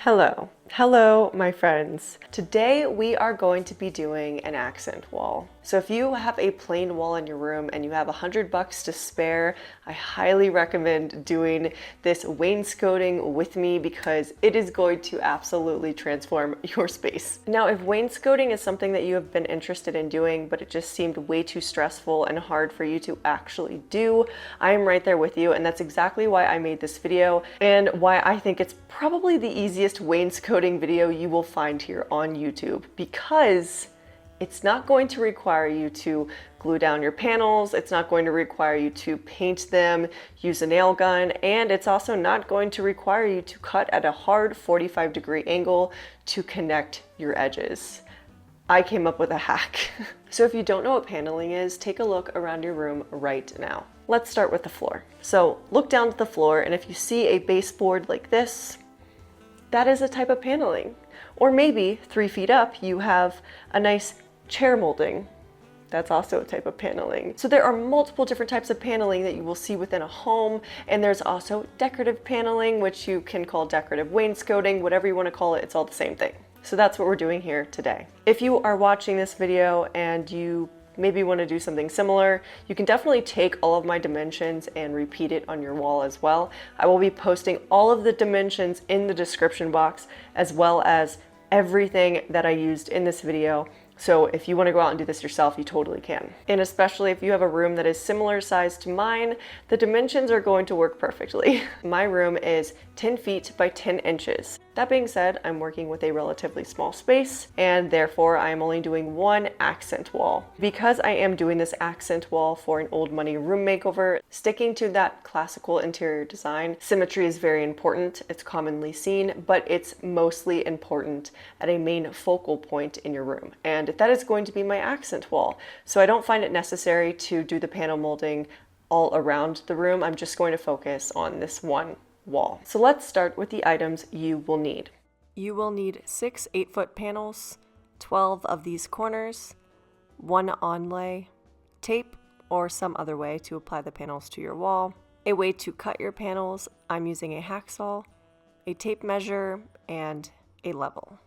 Hello, my friends. Today we are going to be doing an accent wall. So if you have a plain wall in your room and you have $100 to spare, I highly recommend doing this wainscoting with me because it is going to absolutely transform your space. Now, if wainscoting is something that you have been interested in doing, but it just seemed way too stressful and hard for you to actually do, I am right there with you, and that's exactly why I made this video and why I think it's probably the easiest wainscoting video you will find here on YouTube, because it's not going to require you to glue down your panels, it's not going to require you to paint them, use a nail gun, and it's also not going to require you to cut at a hard 45-degree angle to connect your edges. I came up with a hack. So if you don't know what paneling is, take a look around your room right now. Let's start with the floor. So look down to the floor, and if you see a baseboard like this, that is a type of paneling. Or maybe 3 feet up, you have a nice chair molding. That's also a type of paneling. So there are multiple different types of paneling that you will see within a home, and there's also decorative paneling, which you can call decorative wainscoting, whatever you want to call it, it's all the same thing. So that's what we're doing here today. If you are watching this video and you maybe want to do something similar, you can definitely take all of my dimensions and repeat it on your wall as well. I will be posting all of the dimensions in the description box, as well as everything that I used in this video. So if you want to go out and do this yourself, you totally can. And especially if you have a room that is similar size to mine, the dimensions are going to work perfectly. My room is 10 feet by 10 inches. That being said, I'm working with a relatively small space, and therefore I am only doing one accent wall. Because I am doing this accent wall for an old money room makeover, sticking to that classical interior design, symmetry is very important. It's commonly seen, but it's mostly important at a main focal point in your room. And that is going to be my accent wall. So I don't find it necessary to do the panel molding all around the room. I'm just going to focus on this one wall. So let's start with the items you will need. You will need 6 8-foot panels, 12 of these corners, 1 onlay, tape or some other way to apply the panels to your wall, a way to cut your panels. I'm using a hacksaw, a tape measure, and a level.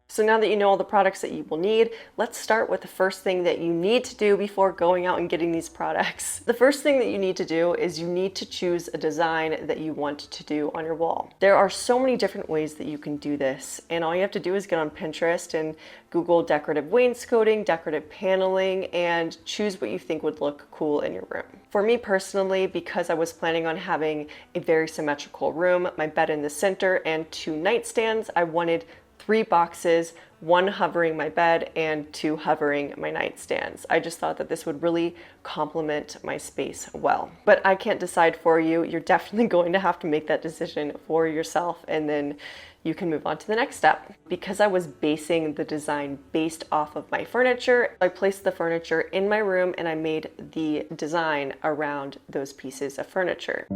So now that you know all the products that you will need, let's start with the first thing that you need to do before going out and getting these products. The first thing that you need to do is you need to choose a design that you want to do on your wall. There are so many different ways that you can do this, and all you have to do is get on Pinterest and Google decorative wainscoting, decorative paneling, and choose what you think would look cool in your room. For me personally, because I was planning on having a very symmetrical room, my bed in the center and 2 nightstands, I wanted 3 boxes, 1 hovering my bed and 2 hovering my nightstands. I just thought that this would really complement my space well. But I can't decide for you. You're definitely going to have to make that decision for yourself, and then you can move on to the next step. Because I was basing the design based off of my furniture, I placed the furniture in my room and I made the design around those pieces of furniture.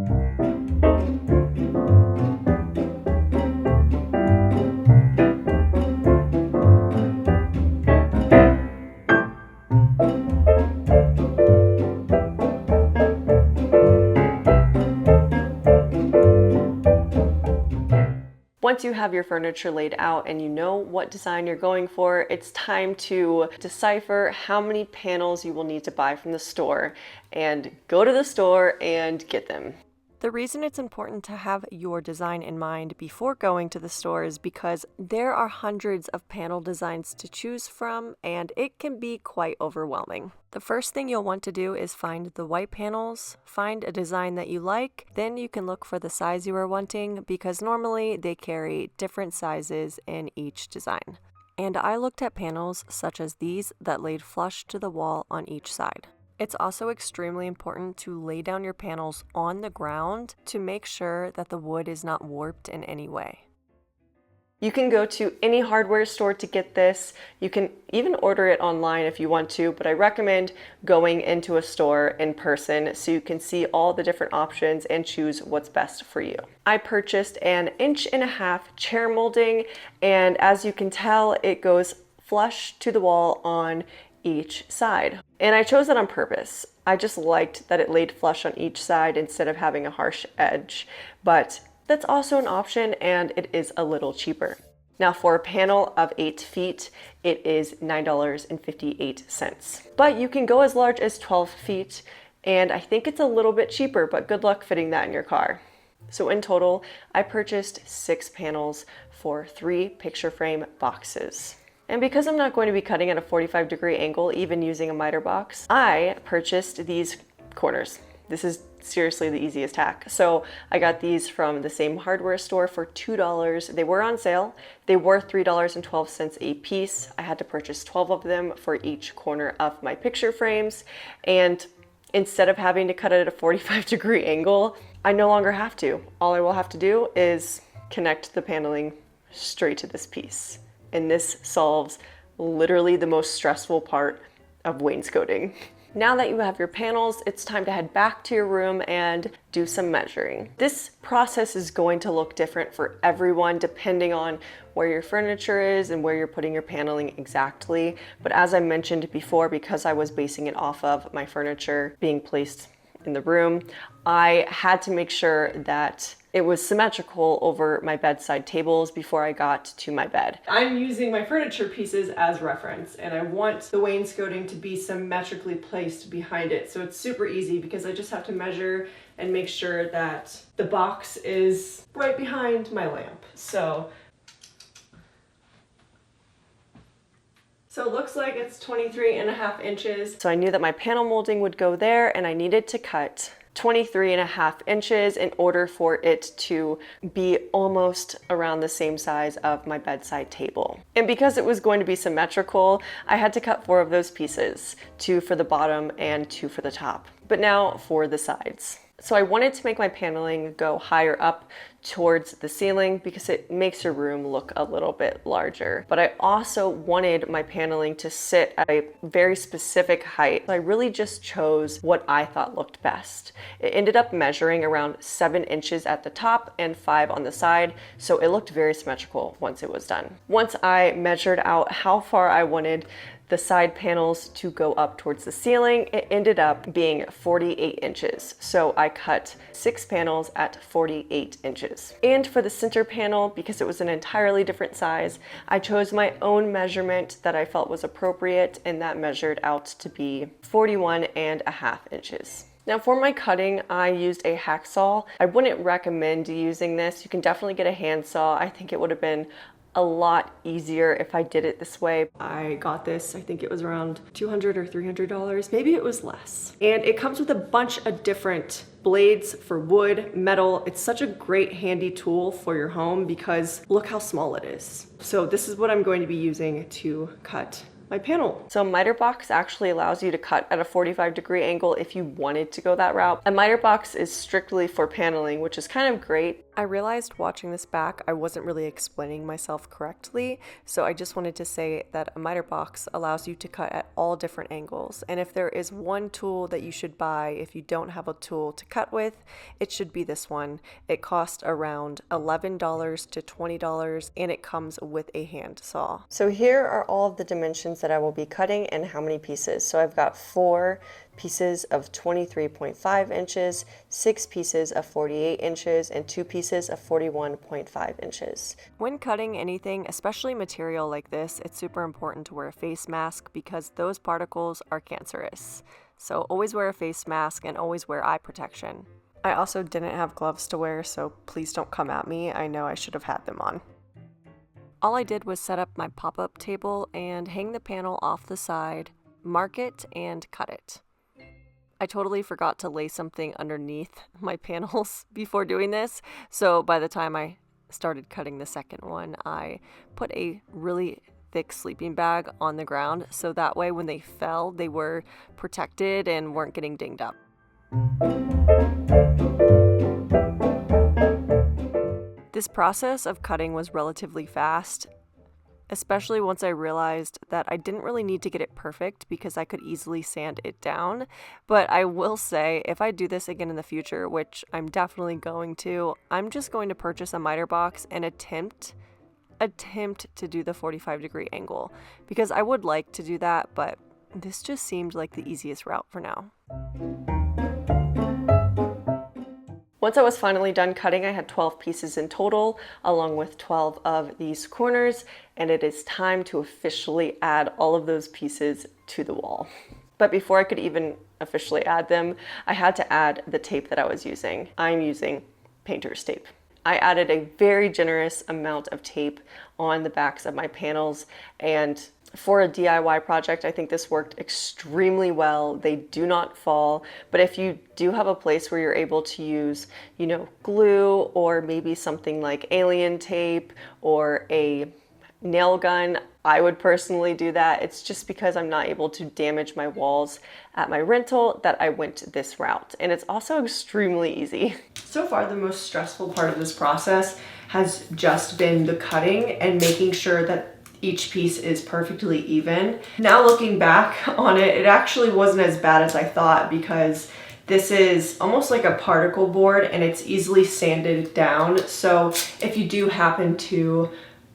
Once you have your furniture laid out and you know what design you're going for, it's time to decipher how many panels you will need to buy from the store and go to the store and get them. The reason it's important to have your design in mind before going to the store is because there are hundreds of panel designs to choose from, and it can be quite overwhelming. The first thing you'll want to do is find the white panels, find a design that you like, then you can look for the size you are wanting, because normally they carry different sizes in each design. And I looked at panels such as these that laid flush to the wall on each side. It's also extremely important to lay down your panels on the ground to make sure that the wood is not warped in any way. You can go to any hardware store to get this. You can even order it online if you want to, but I recommend going into a store in person so you can see all the different options and choose what's best for you. I purchased an 1.5-inch chair molding, and as you can tell, it goes flush to the wall on each side. And I chose that on purpose. I just liked that it laid flush on each side instead of having a harsh edge. But that's also an option, and it is a little cheaper. Now for a panel of 8 feet, it is $9.58. But you can go as large as 12 feet, and I think it's a little bit cheaper, but good luck fitting that in your car. So in total, I purchased 6 panels for 3 picture frame boxes. And because I'm not going to be cutting at a 45-degree angle, even using a miter box, I purchased these corners. This is seriously the easiest hack. So I got these from the same hardware store for $2. They were on sale. They were $3.12 a piece. I had to purchase 12 of them for each corner of my picture frames. And instead of having to cut it at a 45-degree angle, I no longer have to. All I will have to do is connect the paneling straight to this piece. And this solves literally the most stressful part of wainscoting. Now that you have your panels, it's time to head back to your room and do some measuring. This process is going to look different for everyone depending on where your furniture is and where you're putting your paneling exactly. But as I mentioned before, because I was basing it off of my furniture being placed in the room, I had to make sure that it was symmetrical over my bedside tables before I got to my bed. I'm using my furniture pieces as reference, and I want the wainscoting to be symmetrically placed behind it. So it's super easy because I just have to measure and make sure that the box is right behind my lamp. So it looks like it's 23.5 inches. So I knew that my panel molding would go there, and I needed to cut 23.5 inches in order for it to be almost around the same size of my bedside table. And because it was going to be symmetrical, I had to cut 4 of those pieces, 2 for the bottom and 2 for the top. But now for the sides. So I wanted to make my paneling go higher up towards the ceiling because it makes your room look a little bit larger. But I also wanted my paneling to sit at a very specific height. So I really just chose what I thought looked best. It ended up measuring around 7 inches at the top and 5 on the side, so it looked very symmetrical once it was done. Once I measured out how far I wanted the side panels to go up towards the ceiling, it ended up being 48 inches. So I cut 6 panels at 48 inches. And for the center panel, because it was an entirely different size, I chose my own measurement that I felt was appropriate, and that measured out to be 41.5 inches. Now for my cutting, I used a hacksaw. I wouldn't recommend using this. You can definitely get a handsaw. I think it would have been a lot easier if I did it this way. I got this, I think it was around $200 or $300, maybe it was less. And it comes with a bunch of different blades for wood, metal. It's such a great handy tool for your home because look how small it is. So this is what I'm going to be using to cut my panel. So a miter box actually allows you to cut at a 45-degree angle if you wanted to go that route. A miter box is strictly for paneling, which is kind of great. I realized watching this back, I wasn't really explaining myself correctly, so I just wanted to say that a miter box allows you to cut at all different angles. And if there is one tool that you should buy if you don't have a tool to cut with, it should be this one. It costs around $11 to $20, and it comes with a hand saw. So here are all of the dimensions that I will be cutting and how many pieces. So I've got 4 pieces of 23.5 inches, 6 pieces of 48 inches, and 2 pieces of 41.5 inches. When cutting anything, especially material like this, it's super important to wear a face mask because those particles are cancerous. So always wear a face mask and always wear eye protection. I also didn't have gloves to wear, so please don't come at me. I know I should have had them on. All I did was set up my pop-up table and hang the panel off the side, mark it, and cut it. I totally forgot to lay something underneath my panels before doing this, so by the time I started cutting the second one, I put a really thick sleeping bag on the ground, so that way when they fell, they were protected and weren't getting dinged up. This process of cutting was relatively fast, especially once I realized that I didn't really need to get it perfect because I could easily sand it down. But I will say, if I do this again in the future, which I'm definitely going to, I'm just going to purchase a miter box and attempt to do the 45-degree angle, because I would like to do that, but this just seemed like the easiest route for now. Once I was finally done cutting, I had 12 pieces in total, along with 12 of these corners, and it is time to officially add all of those pieces to the wall. But before I could even officially add them, I had to add the tape that I was using. I'm using painter's tape. I added a very generous amount of tape on the backs of my panels, and for a DIY project, I think this worked extremely well. They do not fall, but if you do have a place where you're able to use, glue or maybe something like alien tape or a nail gun, I would personally do that. It's just because I'm not able to damage my walls at my rental that I went this route. And it's also extremely easy. So far, the most stressful part of this process has just been the cutting and making sure that each piece is perfectly even. Now looking back on it, it actually wasn't as bad as I thought, because this is almost like a particle board and it's easily sanded down. So if you do happen to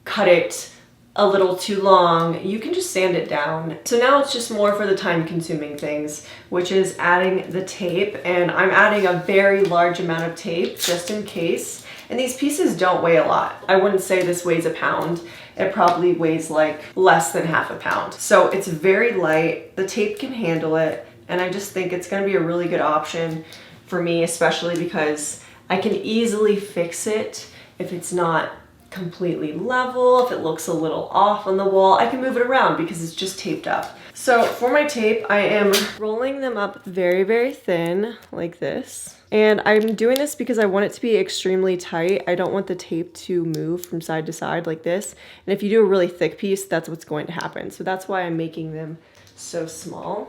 cut it a little too long, you can just sand it down. So now it's just more for the time-consuming things, which is adding the tape. And I'm adding a very large amount of tape just in case. And these pieces don't weigh a lot. I wouldn't say this weighs a pound. It probably weighs like less than half a pound. So it's very light. The tape can handle it. And I just think it's gonna be a really good option for me, especially because I can easily fix it if it's not completely level. If it looks a little off on the wall, I can move it around because it's just taped up. So for my tape, I am rolling them up very, very thin like this. And I'm doing this because I want it to be extremely tight. I don't want the tape to move from side to side like this. And if you do a really thick piece, that's what's going to happen. So that's why I'm making them so small.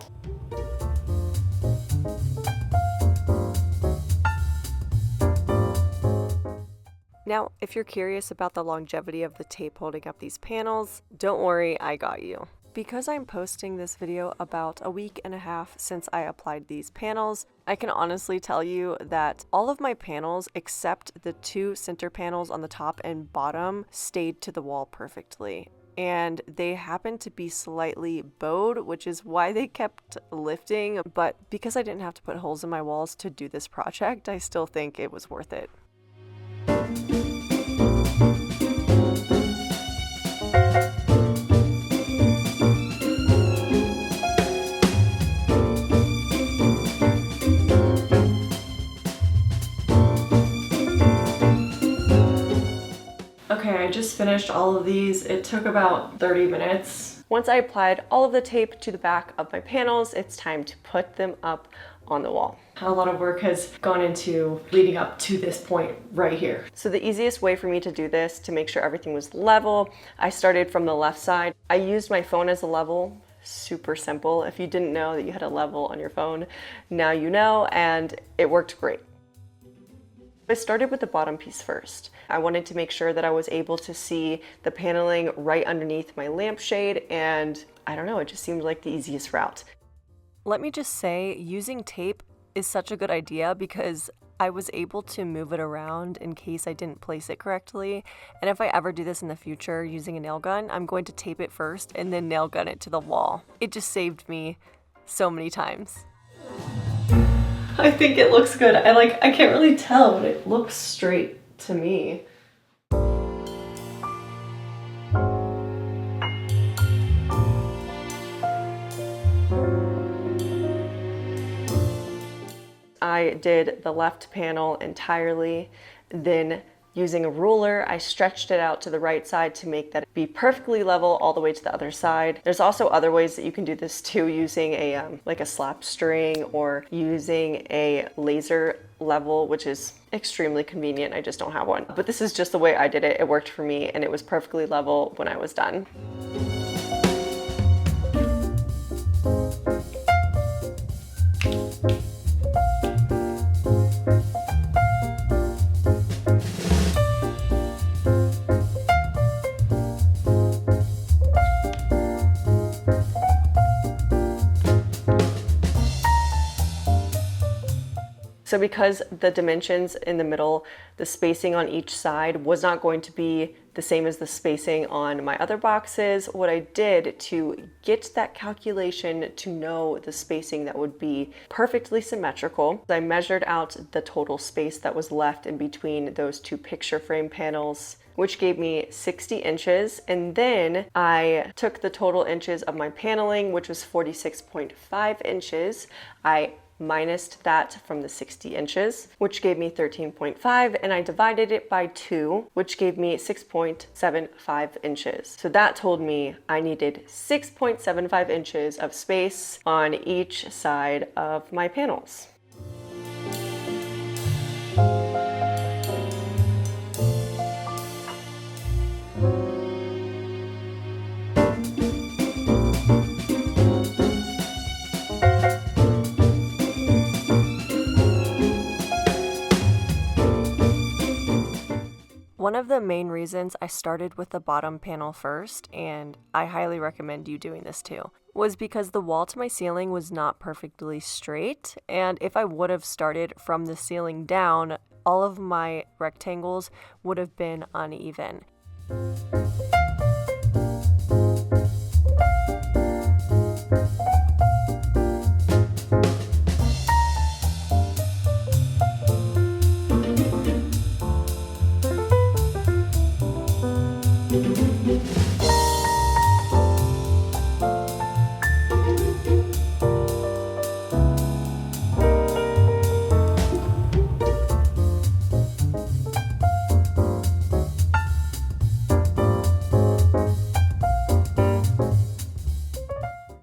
Now, if you're curious about the longevity of the tape holding up these panels, don't worry, I got you. Because I'm posting this video about a week and a half since I applied these panels, I can honestly tell you that all of my panels, except the two center panels on the top and bottom, stayed to the wall perfectly. And they happen to be slightly bowed, which is why they kept lifting. But because I didn't have to put holes in my walls to do this project, I still think it was worth it. Okay, I just finished all of these. It took about 30 minutes. Once I applied all of the tape to the back of my panels, it's time to put them up on the wall. A lot of work has gone into leading up to this point right here. So the easiest way for me to do this, to make sure everything was level, I started from the left side. I used my phone as a level. Super simple. If you didn't know that you had a level on your phone, now you know, and it worked great. I started with the bottom piece first. I wanted to make sure that I was able to see the paneling right underneath my lampshade, and I don't know, it just seemed like the easiest route. Let me just say, using tape is such a good idea because I was able to move it around in case I didn't place it correctly. And if I ever do this in the future using a nail gun, I'm going to tape it first and then nail gun it to the wall. It just saved me so many times. I think it looks good. I can't really tell, but it looks straight to me. I did the left panel entirely, then using a ruler, I stretched it out to the right side to make that be perfectly level all the way to the other side. There's also other ways that you can do this too, using a like a slap string or using a laser level, which is extremely convenient. I just don't have one. But this is just the way I did it. It worked for me and it was perfectly level when I was done. So because the dimensions in the middle, the spacing on each side was not going to be the same as the spacing on my other boxes, what I did to get that calculation to know the spacing that would be perfectly symmetrical, I measured out the total space that was left in between those two picture frame panels, which gave me 60 inches. And then I took the total inches of my paneling, which was 46.5 inches. I minused that from the 60 inches, which gave me 13.5, and I divided it by 2, which gave me 6.75 inches. So that told me I needed 6.75 inches of space on each side of my panels. One of the main reasons I started with the bottom panel first, and I highly recommend you doing this too, was because the wall to my ceiling was not perfectly straight, and if I would have started from the ceiling down, all of my rectangles would have been uneven.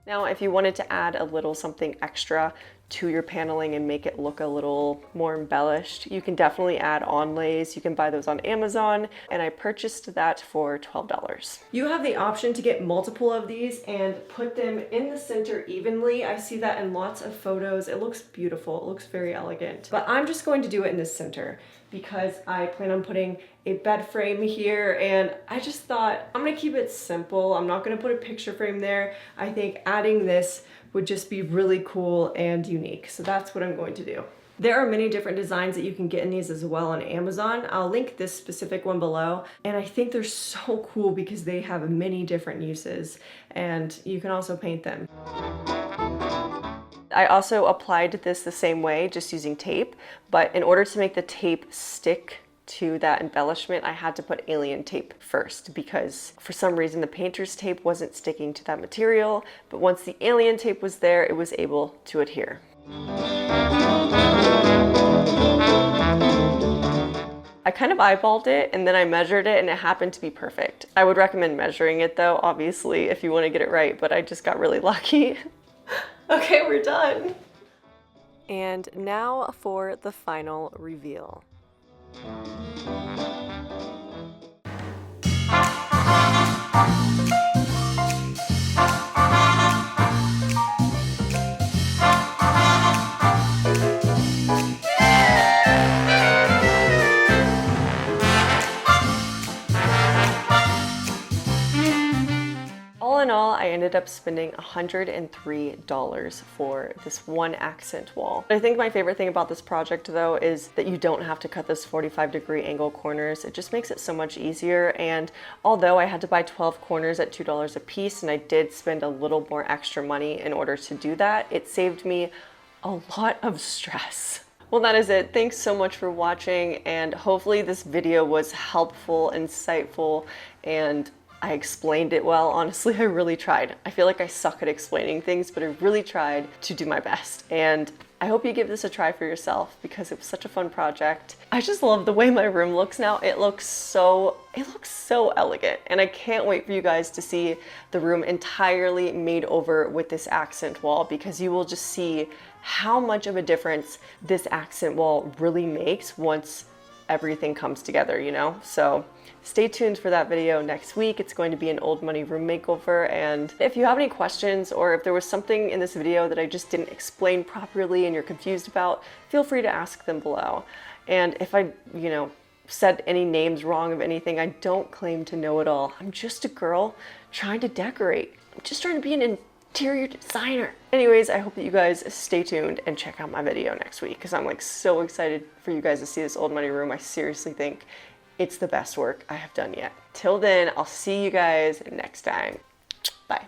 Now, if you wanted to add a little something extra to your paneling and make it look a little more embellished, you can definitely add onlays. You can buy those on Amazon, and I purchased that for $12. You have the option to get multiple of these and put them in the center evenly. I see that in lots of photos. It looks beautiful. It looks very elegant. But I'm just going to do it in the center because I plan on putting a bed frame here, and I just thought I'm gonna keep it simple. I'm not gonna put a picture frame there. I think adding this would just be really cool and unique. So that's what I'm going to do. There are many different designs that you can get in these as well on Amazon. I'll link this specific one below. And I think they're so cool because they have many different uses, and you can also paint them. I also applied this the same way, just using tape, but in order to make the tape stick to that embellishment, I had to put alien tape first because for some reason the painter's tape wasn't sticking to that material, but once the alien tape was there, it was able to adhere. I kind of eyeballed it and then I measured it and it happened to be perfect. I would recommend measuring it though, obviously, if you want to get it right, but I just got really lucky. Okay, we're done. And now for the final reveal. All in all, I ended up spending $103 for this one accent wall. I think my favorite thing about this project though is that you don't have to cut those 45-degree angle corners. It just makes it so much easier, and although I had to buy 12 corners at $2 a piece and I did spend a little more extra money in order to do that, it saved me a lot of stress. Well, that is it. Thanks so much for watching, and hopefully this video was helpful, insightful, and I explained it well. Honestly, I really tried. I feel like I suck at explaining things, but I really tried to do my best. And I hope you give this a try for yourself because it was such a fun project. I just love the way my room looks now. It looks so elegant, and I can't wait for you guys to see the room entirely made over with this accent wall, because you will just see how much of a difference this accent wall really makes once everything comes together, you know? So stay tuned for that video next week. It's going to be an old money room makeover, and if you have any questions or if there was something in this video that I just didn't explain properly and you're confused about, feel free to ask them below. And if I, said any names wrong of anything, I don't claim to know it all. I'm just a girl trying to decorate. I'm just trying to be an interior designer. Anyways, I hope that you guys stay tuned and check out my video next week because I'm like so excited for you guys to see this old money room. I seriously think it's the best work I have done yet. Till then, I'll see you guys next time. Bye.